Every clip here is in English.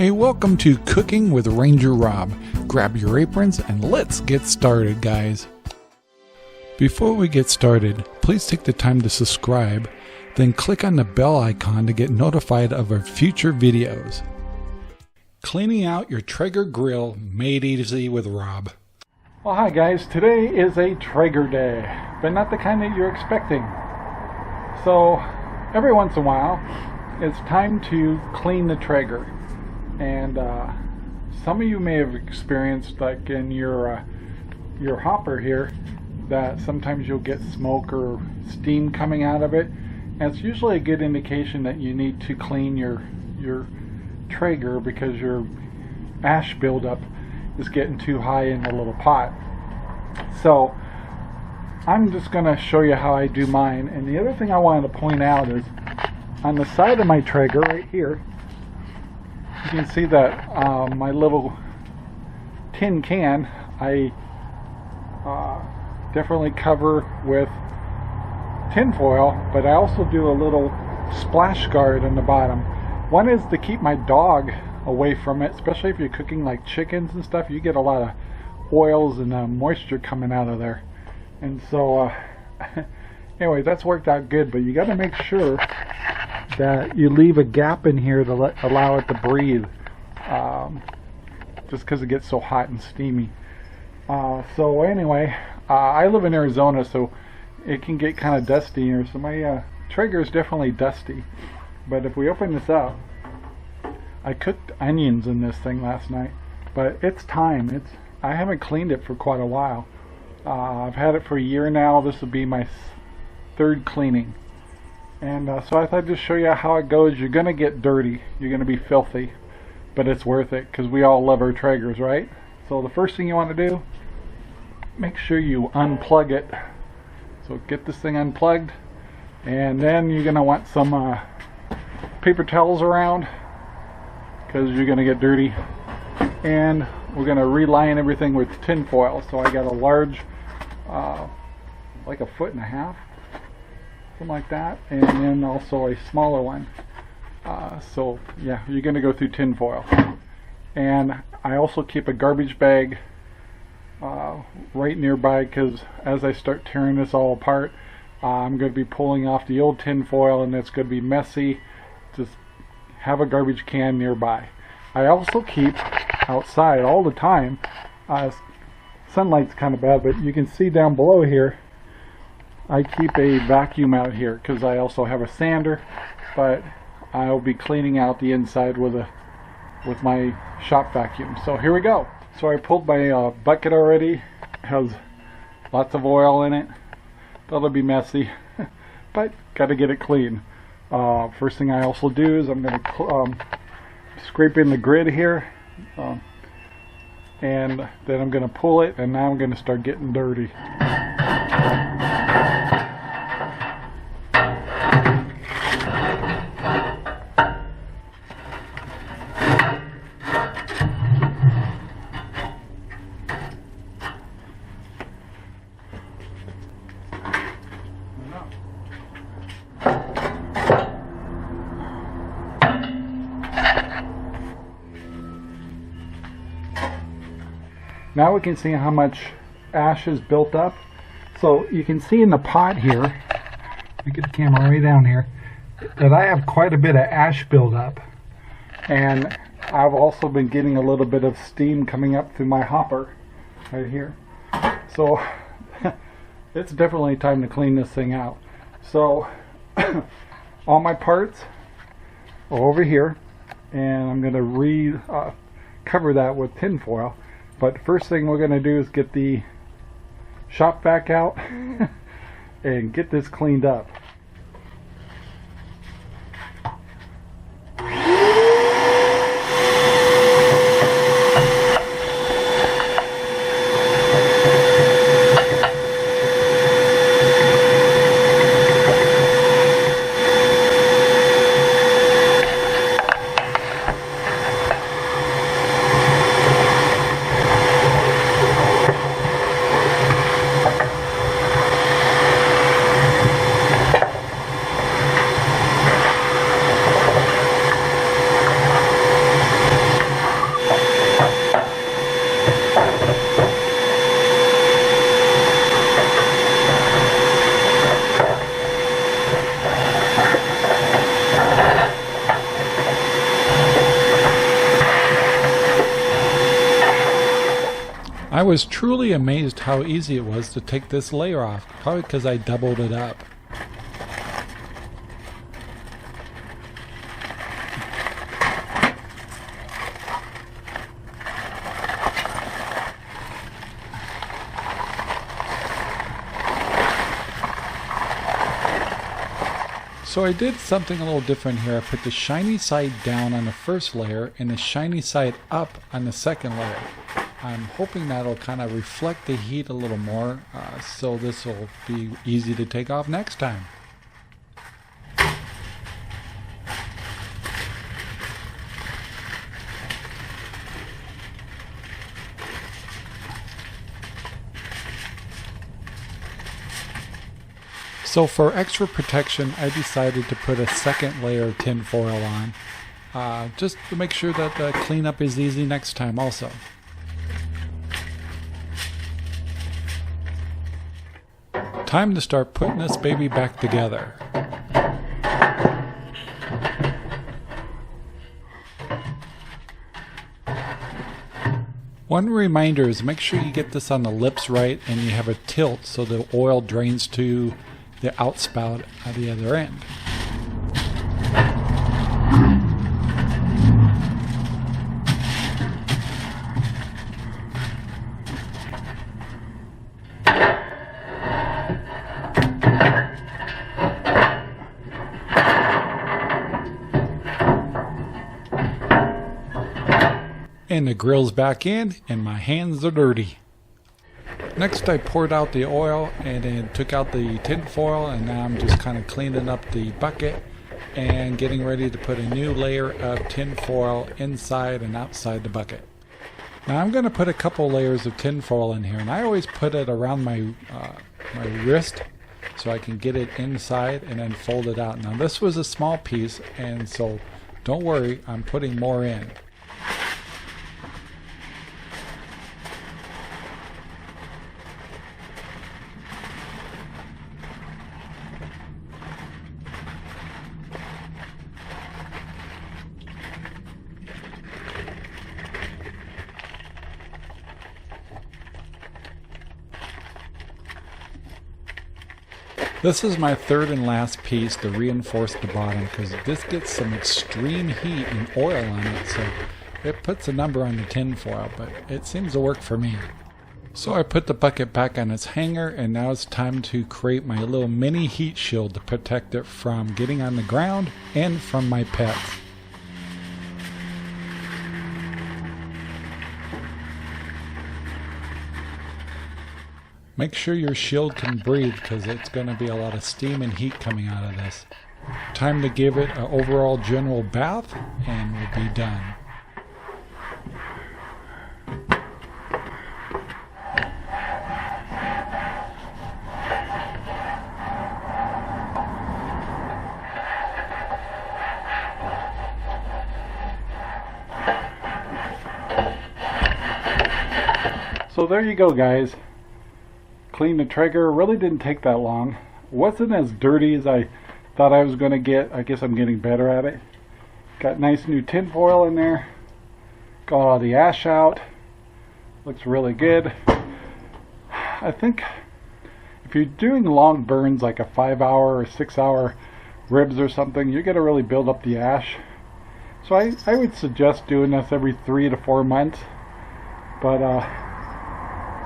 Hey, welcome to Cooking with Ranger Rob. Grab your aprons and let's get started, guys. Before we get started, please take the time to subscribe, then click on the bell icon to get notified of our future videos. Cleaning out your Traeger Grill made easy with Rob. Well, hi guys, today is a Traeger day, but not the kind that you're expecting. So, every once in a while, it's time to clean the Traeger. And some of you may have experienced, like in your hopper here, that sometimes you'll get smoke or steam coming out of it. And it's usually a good indication that you need to clean your Traeger because your ash buildup is getting too high in the little pot. So I'm just going to show you how I do mine. And the other thing I wanted to point out is on the side of my Traeger right here, you can see that my little tin can I definitely cover with tin foil, but I also do a little splash guard on the bottom. One is to keep my dog away from it, especially if you're cooking like chickens and stuff. You get a lot of oils and moisture coming out of there. And so anyway, that's worked out good, but you got to make sure that you leave a gap in here to allow it to breathe, just because it gets so hot and steamy. So anyway, I live in Arizona, so it can get kind of dusty here, so my Traeger is definitely dusty. But if we open this up, I cooked onions in this thing last night, but it's time. I haven't cleaned it for quite a while. I've had it for a year now. This will be my third cleaning. And so I thought I'd just show you how it goes. You're going to get dirty. You're going to be filthy. But it's worth it because we all love our Traegers, right? So the first thing you want to do, make sure you unplug it. So get this thing unplugged. And then you're going to want some paper towels around because you're going to get dirty. And we're going to reline everything with tin foil. So I got a large, like 1.5 feet, something like that, and then also a smaller one. So yeah, you're going to go through tin foil. And I also keep a garbage bag right nearby because as I start tearing this all apart, I'm going to be pulling off the old tin foil and it's going to be messy. Just have a garbage can nearby. I also keep outside all the time. Sunlight's kind of bad, but you can see down below here I keep a vacuum out here because I also have a sander, but I'll be cleaning out the inside with my shop vacuum. So here we go. So I pulled my bucket already. It has lots of oil in it. That'll be messy, but got to get it clean. First thing I also do is I'm going to scrape in the grid here, and then I'm going to pull it, and now I'm going to start getting dirty. Now we can see how much ash is built up. So you can see in the pot here, let me get the camera right down here, that I have quite a bit of ash buildup. And I've also been getting a little bit of steam coming up through my hopper right here. So it's definitely time to clean this thing out. So all my parts are over here, and I'm going to cover that with tin foil. But first thing we're going to do is get the shop vac out and get this cleaned up. I was truly amazed how easy it was to take this layer off, probably because I doubled it up. So I did something a little different here. I put the shiny side down on the first layer and the shiny side up on the second layer. I'm hoping that'll kind of reflect the heat a little more, so this will be easy to take off next time. So for extra protection, I decided to put a second layer of tin foil on, just to make sure that the cleanup is easy next time also. Time to start putting this baby back together. One reminder is make sure you get this on the lips right and you have a tilt so the oil drains to the outspout at the other end. And the grill's back in and my hands are dirty. Next I poured out the oil and then took out the tin foil, and now I'm just kind of cleaning up the bucket and getting ready to put a new layer of tin foil inside and outside the bucket. Now I'm going to put a couple layers of tin foil in here, and I always put it around my wrist so I can get it inside and then fold it out. Now this was a small piece, and so don't worry, I'm putting more in. This is my third and last piece to reinforce the bottom, because this gets some extreme heat and oil on it, so it puts a number on the tin foil, but it seems to work for me. So I put the bucket back on its hanger, and now it's time to create my little mini heat shield to protect it from getting on the ground and from my pets. Make sure your shield can breathe, because it's going to be a lot of steam and heat coming out of this. Time to give it an overall general bath and we'll be done. So there you go, guys. Clean the Traeger. Really didn't take that long. Wasn't as dirty as I thought I was going to get. I guess I'm getting better at it. Got nice new tin foil in there. Got all the ash out. Looks really good. I think if you're doing long burns like a 5-hour or 6-hour ribs or something, you're going to really build up the ash. So I would suggest doing this every 3 to 4 months. But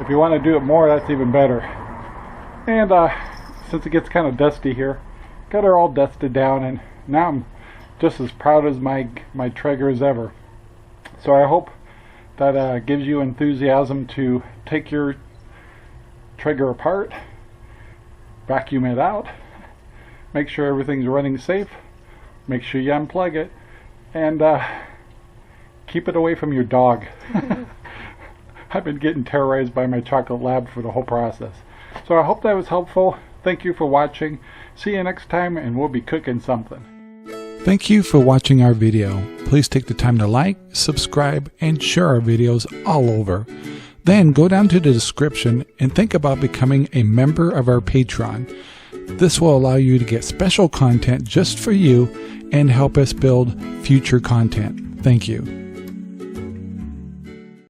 if you want to do it more, that's even better. And since it gets kind of dusty here, got her all dusted down, and now I'm just as proud as my Traeger as ever. So I hope that gives you enthusiasm to take your Traeger apart, vacuum it out, make sure everything's running safe, make sure you unplug it, and keep it away from your dog. I've been getting terrorized by my chocolate lab for the whole process. So I hope that was helpful. Thank you for watching. See you next time, and we'll be cooking something. Thank you for watching our video. Please take the time to like, subscribe, and share our videos all over. Then go down to the description and think about becoming a member of our Patreon. This will allow you to get special content just for you and help us build future content. Thank you.